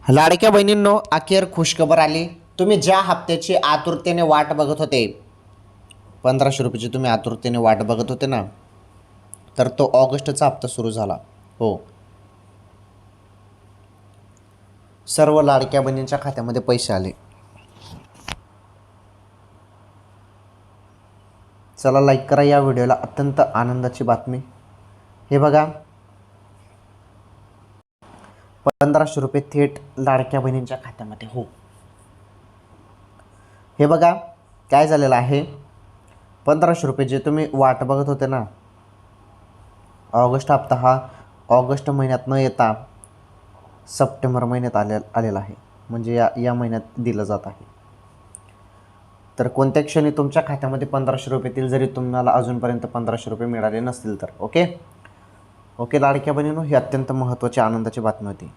लाडक्या बहिणींनो, अखेर खुशखबर आली. तुम्ही ज्या हप्त्याची आतुरतेने वाट बघत होते, 1500 रुपयाची तुम्ही आतुरतेने वाट बघत होते ना, तर तो ऑगस्टचा हप्ता सुरू झाला. हो, सर्व लाडक्या बहिणींच्या खात्यामध्ये पैसे आले. चला लाईक करा या व्हिडिओला. अत्यंत आनंदाची बातमी. हे बघा, 1500 रुपये थेट लाडक्या बहिणींच्या खात्यामध्ये. हो, हे बघा काय झालेलं आहे. 1500 रुपये जे तुम्ही वाट बघत होते ना, ऑगस्ट हप्ता हा ऑगस्ट महिन्यात न येता सप्टेंबर महिन्यात आलेला आहे. म्हणजे या महिन्यात दिलं जात आहे. तर कोणत्या क्षणी तुमच्या खात्यामध्ये 1500 रुपये येतील, जरी तुम्हाला अजूनपर्यंत 1500 रुपये मिळाले नसतील तर. ओके लाडक्या बहिणींनो, ही अत्यंत महत्त्वाची आनंदाची बातमी होती.